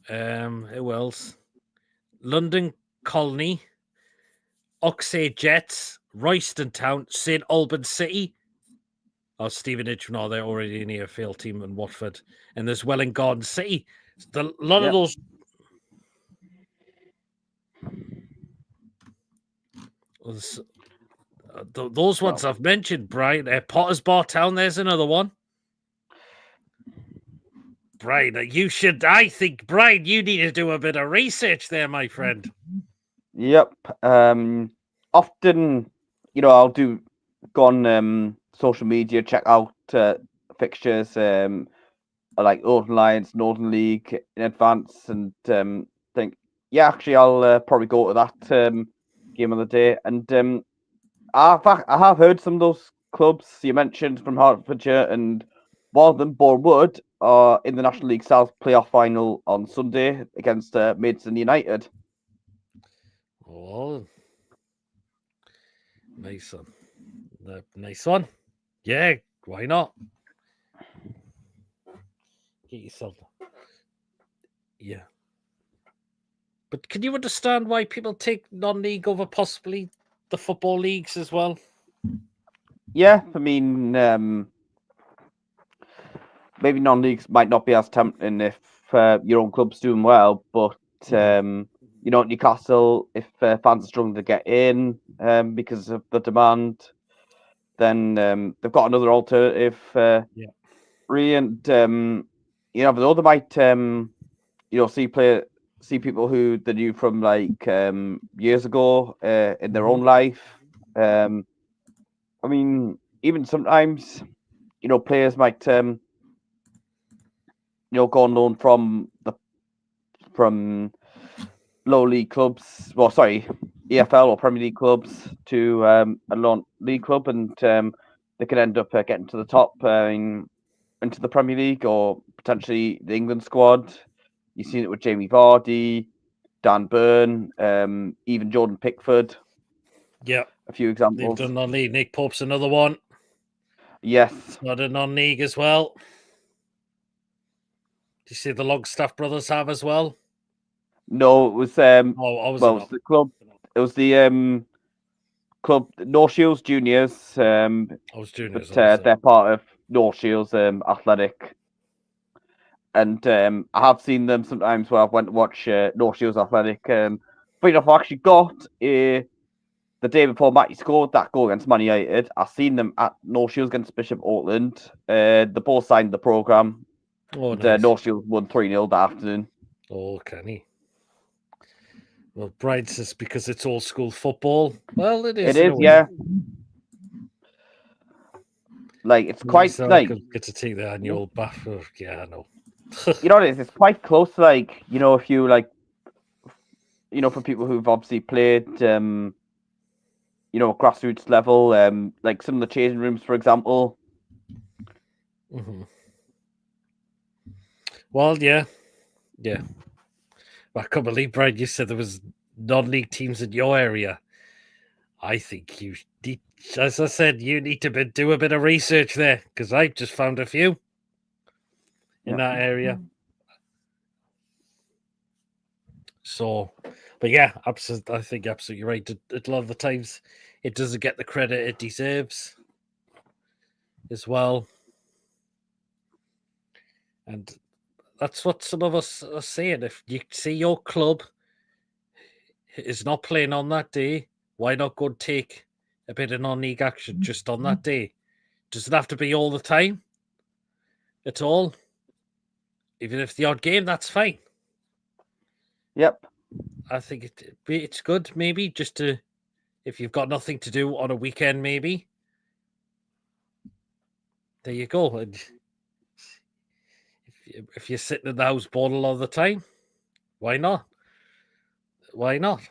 Who else? London Colony, Oxhay Jets, Royston Town, St Albans City. Oh, Stevenage, no, they're already in here, field team in Watford. And there's Welling Garden City. A lot of those. Those ones I've mentioned, Brian. Potter's Bar Town, there's another one. Brian, I think, Brian, you need to do a bit of research there, my friend. Yep. Often, I'll go on social media, check out fixtures, like Northern Lions, Northern League in advance, and think, yeah, actually, I'll probably go to that game of the day. And I have heard some of those clubs you mentioned from Hertfordshire, and one of them, Boreham Wood, are in the National League South playoff final on Sunday against Maidstone United. Well, Nice one. Nice one. Yeah, why not? Get yourself. Yeah. But can you understand why people take non-league over possibly the football leagues as well? Yeah, I mean, maybe non-leagues might not be as tempting if your own club's doing well, but Newcastle, if fans are struggling to get in because of the demand, then they've got another alternative. Really, and though they might see people who they knew from like years ago in their own life. I mean, even sometimes, players might go on loan from low league clubs. Well, sorry, EFL or Premier League clubs to a non-league club, and they could end up getting to the top into the Premier League or potentially the England squad. You've seen it with Jamie Vardy, Dan Burn, even Jordan Pickford. Yeah, a few examples. They've done non-league. Nick Pope's another one. Yes. It's not a non-league as well. Do you see the Longstaff brothers have as well? No, it was it was the club. It was the club North Shields Juniors. I was juniors. But they're part of North Shields Athletic. And I have seen them sometimes where I've went to watch North Shields Athletic. Funny enough, I actually got the day before Matty scored that goal against Man United. I seen them at North Shields against Bishop Auckland. They both signed the programme. Oh, and, nice. North Shields won 3-0 that afternoon. Oh, can he? Well, Brian says because it's old school football. Well, it is. It is, yeah. Like, it's quite like... Get to take the annual bath. Yeah, I know. You know what it is? It's quite close to, like, if you, like, for people who've obviously played, grassroots level, like some of the changing rooms, for example. Mm-hmm. Well, yeah. Yeah. I can't believe, Brian, you said there was non-league teams in your area. I think you need, as I said, you need to do a bit of research there because I just found a few in that area. So, but yeah, absolutely, I think absolutely right. A lot of the times, it doesn't get the credit it deserves as well, and that's what some of us are saying. If you see your club is not playing on that day, why not go and take a bit of non-league action just on that day? Does it have to be all the time at all? Even if the odd game, that's fine. Yep. I think it's good, maybe, just to, if you've got nothing to do on a weekend, maybe. There you go. And if you're sitting in the house bored all the time, why not? Why not?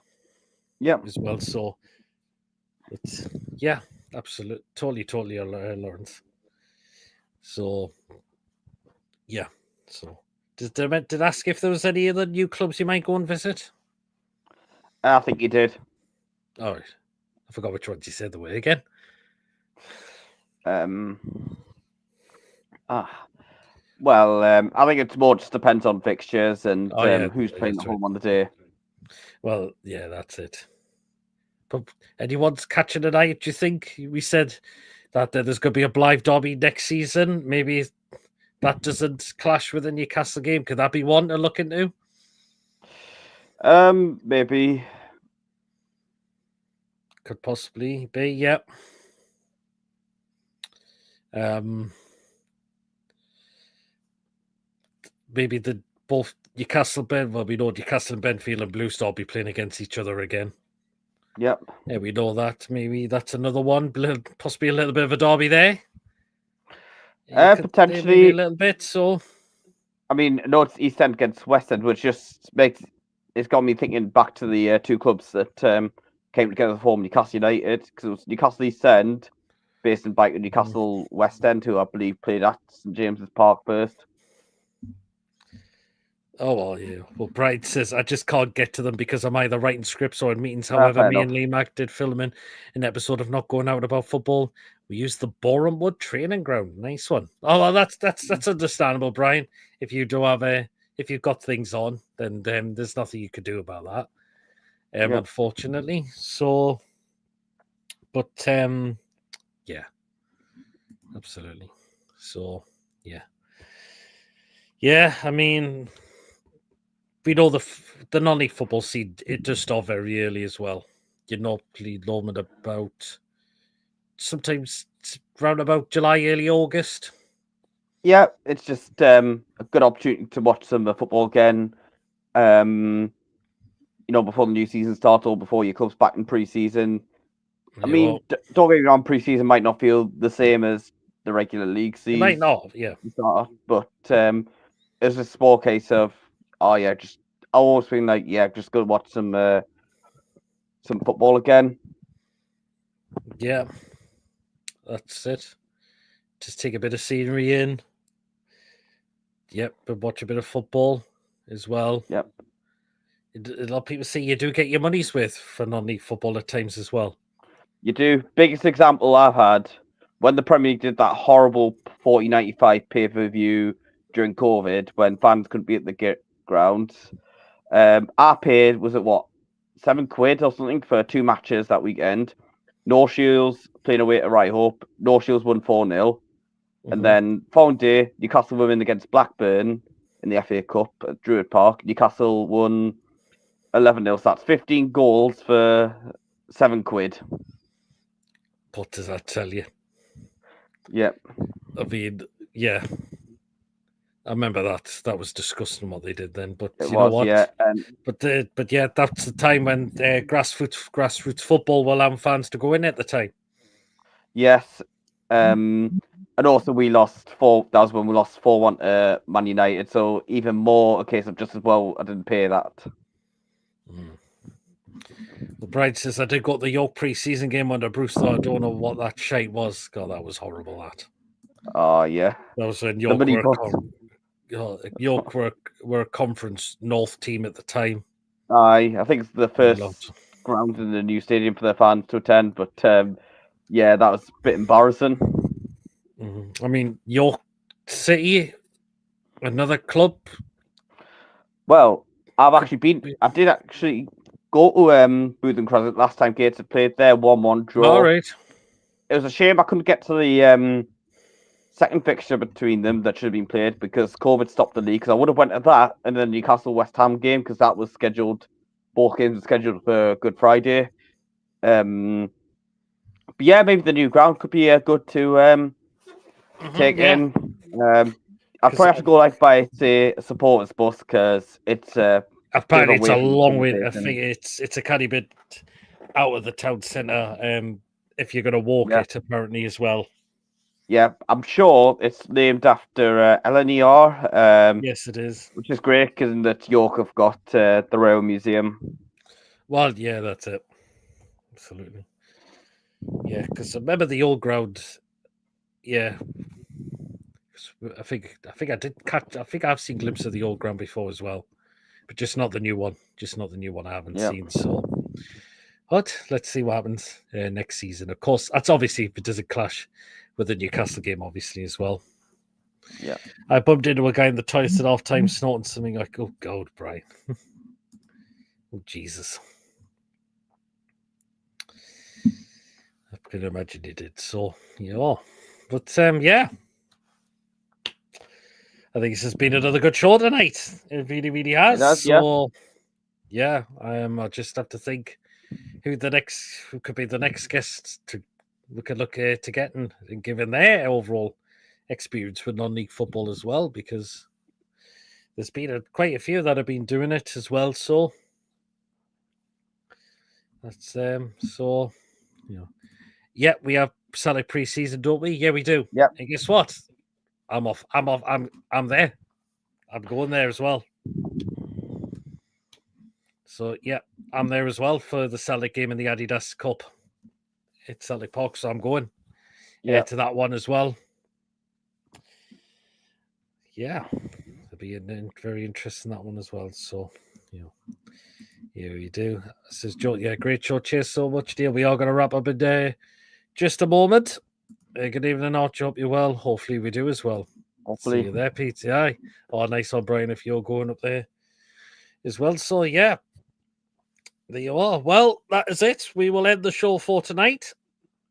Yeah. As well. So, it's, yeah, absolutely. Totally, Laurence. So, yeah. So, did ask if there was any other new clubs you might go and visit? I think you did. All right. I forgot which ones you said the way again. Well, I think it's more just depends on fixtures and who's playing at home on the day. Well, yeah, that's it. But anyone's catching an eye, do you think? We said that there's going to be a Blythe derby next season. Maybe that doesn't clash with the Newcastle game. Could that be one to look into? Maybe. Could possibly be, yeah. Maybe both Newcastle we know Newcastle and Benfield and Blue Star will be playing against each other again. Yep. Yeah, we know that. Maybe that's another one. Possibly a little bit of a derby there. Potentially a little bit. So, I mean, no, it's East End against West End, which just it's got me thinking back to the two clubs that came together to form Newcastle United, because it was Newcastle East End, based in Brighton, Newcastle West End, who I believe played at St James's Park first. Oh, well, yeah. Well, Brian says, I just can't get to them because I'm either writing scripts or in meetings. Ah, However, fair me and enough. Lee Mack did filming an episode of Not Going Out About Football. We used the Borehamwood training ground. Nice one. Oh, well, that's understandable, Brian. If you do have if you've got things on, then there's nothing you could do about that, Yeah. unfortunately. So, but yeah, absolutely. So, yeah. Yeah, I mean, we know the non-league football scene, it does start very early as well. You're not playing normal about sometimes around about July, early August. Yeah, it's just a good opportunity to watch some football again. Before the new season starts or before your club's back in pre-season. I Yeah, mean, well, don't get me wrong, pre-season might not feel the same as the regular league it might season not. Yeah, start, but it's a small case of just I always feel like just go watch some football again. yeah, that's it. Just take a bit of scenery in. Yep, but watch a bit of football as well. Yep. A lot of people say you do get your money's worth for non-league football at times as well. You do. Biggest example I've had when the Premier League did that horrible 40.95 pay-per-view during COVID when fans couldn't be at the grounds. I paid, was it what, £7 or something for 2 matches that weekend. North Shields playing away to Right Hope. North Shields won 4-0. And then following day, Newcastle women against Blackburn in the FA Cup at Druid Park. Newcastle won 11-0. So that's 15 goals for £7. What does that tell you? Yep. I mean, yeah, I remember that. That was disgusting what they did then. But It you know was, what? yeah. But yeah, that's the time when grassroots football will allow fans to go in at the time. Yes. And also we lost 4. That was when we lost 4-1 to Man United. So even more a case of just as well I didn't pay that. The Bride says I did go to the York pre-season game under Bruce, though I don't know what that shite was. God, that was horrible. Oh yeah. That was when The York mini were bus. York were a conference North team at the time. I think it's the We first lost. ground in the new stadium for their fans to attend, but yeah, that was a bit embarrassing. I mean, York City, another club. Well, I did actually go to Booth and Crescent last time Gates had played there, 1-1 draw. All right. It was a shame I couldn't get to the second fixture between them that should have been played because COVID stopped the league. Because I would have went to that and then Newcastle West Ham game because that was scheduled. Both games were scheduled for Good Friday. But yeah, maybe the new ground could be good to take in. I'd probably have to go by say a supporters bus because it's a bit of apparently a it's way a from the long train way. I station. think it's a kind of bit out of the town centre. If you're going to walk Yeah. it, apparently as well. Yeah, I'm sure it's named after LNER. Yes, it is. Which is great because that York have got the Rail Museum. Well, yeah, that's it. Absolutely. Yeah, because I remember the old ground. Yeah, I think I did catch. I think I've seen glimpses of the old ground before as well, but just not the new one. Just not the new one I haven't seen. So, but let's see what happens next season. Of course, that's obviously if it doesn't clash with the Newcastle game, obviously as well. Yeah. I bumped into a guy in the toilet at half time snorting something like, "Oh God, Brian." Oh Jesus. I can imagine he did. So, yeah. But yeah. I think this has been another good show tonight. It really, really has. It has, yeah. So yeah, I'll just have to think who could be the next guest we could look to get and given their overall experience with non-league football as well, because there's been quite a few that have been doing it as well. So that's so yeah, we have Celtic pre-season, don't we? Yeah, we do. Yep. And guess what? I'm off. I'm there. I'm going there as well. So yeah, I'm there as well for the Celtic game in the Adidas Cup at Celtic Park. So I'm going to that one as well. Yeah, be very interesting, that one as well. So, here we do. Says Joe, yeah, great show. Cheers so much, dear. We are going to wrap up in just a moment. Good evening, Archie. Hope you're well. Hopefully, we do as well. Hopefully. See you there, Pete. Aye. Oh, nice on Brian if you're going up there as well. So, yeah, there you are. Well, that is it. We will end the show for tonight.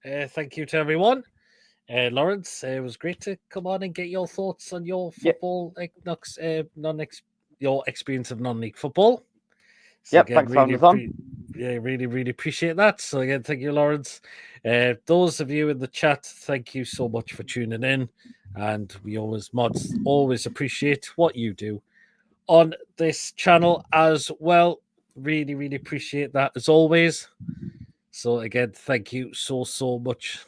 Thank you to everyone. Laurence, it was great to come on and get your thoughts on your football, your experience of non-league football. So again, thanks for having us on. really appreciate that. So again, thank you, Laurence. Those of you in the chat, thank you so much for tuning in, and we always appreciate what you do on this channel as well. Really appreciate that as always. So again, thank you so much.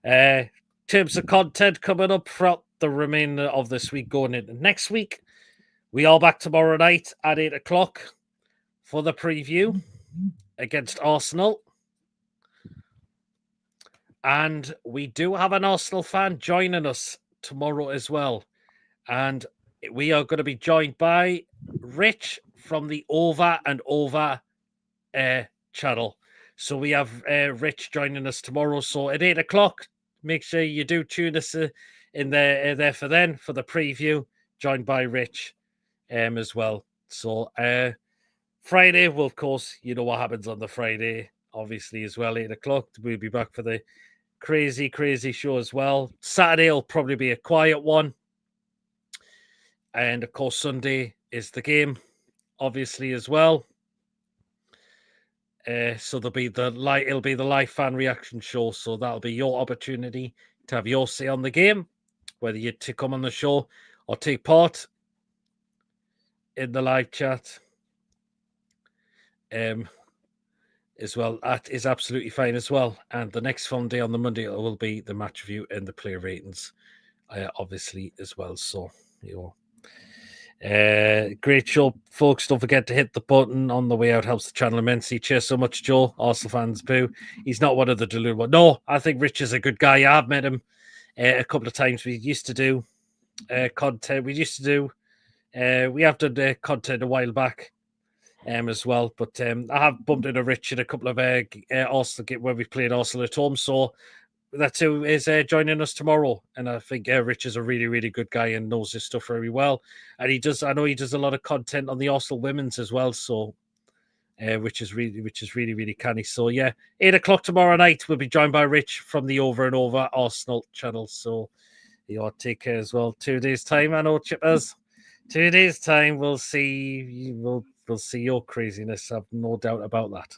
Terms of content coming up throughout the remainder of this week, going into next week. We are back tomorrow night at 8 o'clock for the preview against Arsenal. And we do have an Arsenal fan joining us tomorrow as well. And we are going to be joined by Rich from the Over and Over channel. So we have Rich joining us tomorrow. So at 8 o'clock, make sure you do tune us in there for the preview, joined by Rich as well. So Friday, well, of course, you know what happens on the Friday, obviously, as well, 8 o'clock. We'll be back for the crazy show as well. Saturday will probably be a quiet one. And, of course, Sunday is the game, obviously, as well. So it'll be the live fan reaction show. So that'll be your opportunity to have your say on the game, whether you to come on the show or take part in the live chat. As well, that is absolutely fine as well. And the next fun day on the Monday will be the match review and the player ratings, obviously as well. So great show, folks. Don't forget to hit the button on the way out. Helps the channel immensely. Cheers so much, Joe. Arsenal fans, boo. He's not one of the deluded ones. No, I think Rich is a good guy. I've met him a couple of times. We used to do content. We have done content a while back as well. But I have bumped into Rich in a couple of Arsenal where we played Arsenal at home. So that's who is joining us tomorrow. And I think Rich is a really good guy and knows his stuff very well. And I know he does a lot of content on the Arsenal women's as well. So which is really canny. So yeah, 8 o'clock tomorrow night, we'll be joined by Rich from the Over and Over Arsenal channel. So take care as well. 2 days time, I know, Chippers. 2 days time, we'll see your craziness. I've no doubt about that.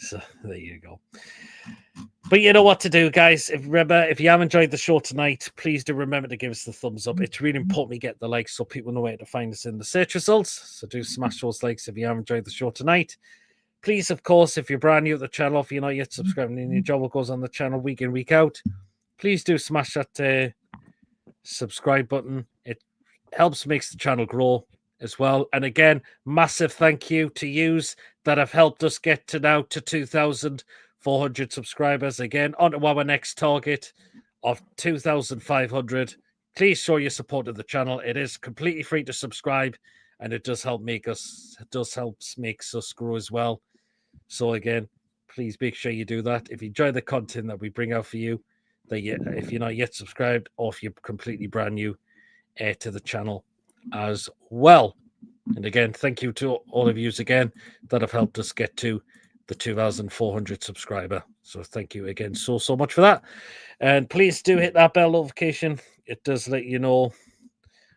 So there you go. But you know what to do, guys. Remember, if you have enjoyed the show tonight, please do remember to give us the thumbs up. It's really important we get the likes so people know where to find us in the search results. So do smash those likes if you have enjoyed the show tonight. Please, of course, if you're brand new to the channel, if you're not yet subscribed and your job goes on the channel week in, week out, please do smash that subscribe button. It helps makes the channel grow as well. And again, massive thank you to yous that have helped us get to now to 2,400 subscribers. Again, on to our next target of 2,500. Please show your support to the channel. It is completely free to subscribe, and it does help makes us grow as well. So again, please make sure you do that. If you enjoy the content that we bring out for you, if you're not yet subscribed or if you're completely brand new to the channel as well. And again, thank you to all of you again that have helped us get to the 2,400 subscriber. So thank you again so much for that. And please do hit that bell notification. It does let you know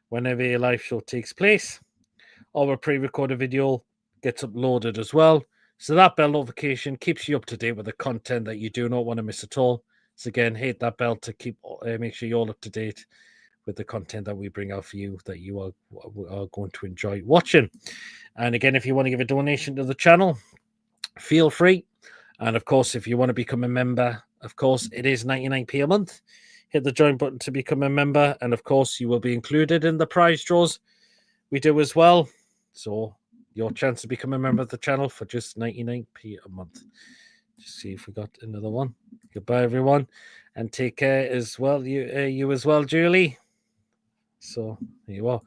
whenever a live show takes place. Or a pre-recorded video gets uploaded as well. So that bell notification keeps you up to date with the content that you do not want to miss at all. So again, hit that bell to make sure you're all up to date with the content that we bring out for you that you are going to enjoy watching. And again, if you want to give a donation to the channel, feel free. And of course, if you want to become a member, of course, it is 99p a month. Hit the join button to become a member. And of course, you will be included in the prize draws we do as well. So your chance to become a member of the channel for just 99p a month. Just see if we got another one. Goodbye, everyone. And take care as well. You as well, Julie. So there you are.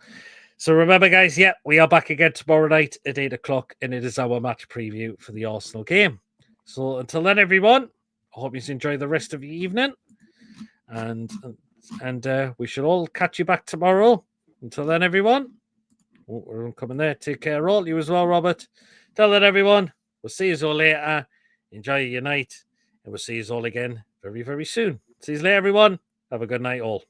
So remember, guys, yeah, we are back again tomorrow night at 8 o'clock, and it is our match preview for the Arsenal game. So until then, everyone, I hope you enjoy the rest of your evening, and we shall all catch you back tomorrow. Until then, everyone, we're coming there. Take care, all you as well, Robert. Till then, everyone, we'll see you all later. Enjoy your night, and we'll see you all again very, very soon. See you later, everyone. Have a good night, all.